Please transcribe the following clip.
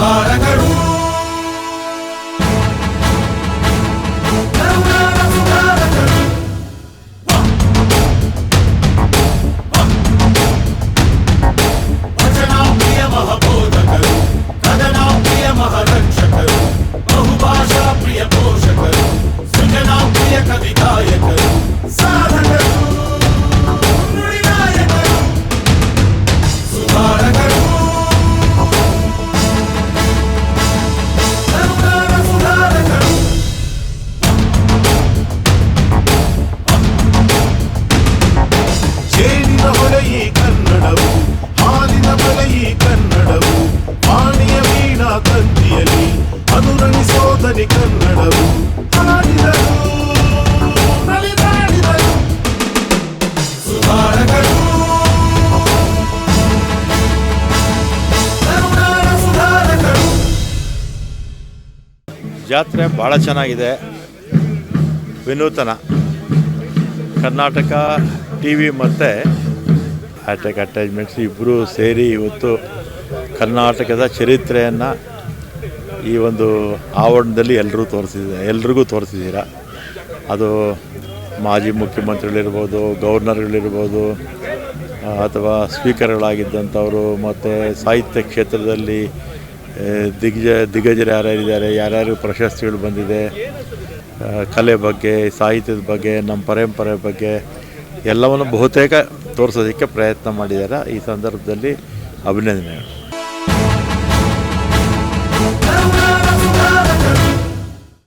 ಸುಧಾರಕರು ವಚನಾಪ್ರಿಯ ಮಹಬೋಧಕರು ಕದನಾಪ್ರಿಯ ಮಹರಕ್ಷಕರು ಬಹುಭಾಷಾ ಪ್ರಿಯ ಪೋಷಕರು ಸೃಜನಾಪ್ರಿಯ ಕವಿಗಾಯಕರು ಸಾಧಕರು ನುಡಿನಾಯಕರು ಸುಧಾರಕರು ಕರುನಾಡ ಸುಧಾರಕರು ಜೇನಿನ ಹೊಳೆಯಿ ಕನ್ನಡವು ಹಾಲಿನ ಬೆಲೆಯಿ ಕನ್ನಡವು ವಾಣಿಯ ವೀಣಾ ತಂತಿಯಲ್ಲಿ ಅನುರಣಿಸೋದನಿ ಕನ್ನಡವು ಹಾಡಿದರು ನಲಿದಾಡಿದರು ಸುಧಾರಕರು ಕರುನಾಡ ಸುಧಾರಕರು ಜಾತ್ರೆ ಭಾಳ ಚೆನ್ನಾಗಿದೆ, ವಿನೂತನ. ಕರ್ನಾಟಕ ಟಿ ವಿ ಮತ್ತು ಹೈಟೆಕ್ ಅಟ್ಯಾಚ್ಮೆಂಟ್ಸ್ ಇಬ್ಬರೂ ಸೇರಿ ಇವತ್ತು ಕರ್ನಾಟಕದ ಚರಿತ್ರೆಯನ್ನು ಈ ಒಂದು ಆವರಣದಲ್ಲಿ ಎಲ್ರಿಗೂ ತೋರಿಸಿದ್ದೀರ. ಅದು ಮಾಜಿ ಮುಖ್ಯಮಂತ್ರಿಗಳಿರ್ಬೋದು, ಗವರ್ನರ್ಗಳಿರ್ಬೋದು, ಅಥವಾ ಸ್ಪೀಕರ್ಗಳಾಗಿದ್ದಂಥವರು, ಮತ್ತು ಸಾಹಿತ್ಯ ಕ್ಷೇತ್ರದಲ್ಲಿ ದಿಗ್ಗಜರು ಯಾರ್ಯಾರಿದ್ದಾರೆ, ಯಾರ್ಯಾರು ಪ್ರಶಸ್ತಿಗಳು ಬಂದಿದೆ, ಕಲೆ ಬಗ್ಗೆ, ಸಾಹಿತ್ಯದ ಬಗ್ಗೆ, ನಮ್ಮ ಪರಂಪರೆ ಬಗ್ಗೆ ಎಲ್ಲವನ್ನು ಬಹುತೇಕ ತೋರಿಸೋದಕ್ಕೆ ಪ್ರಯತ್ನ ಮಾಡಿದ್ದಾರೆ. ಈ ಸಂದರ್ಭದಲ್ಲಿ ಅಭಿನಂದನೆಗಳು.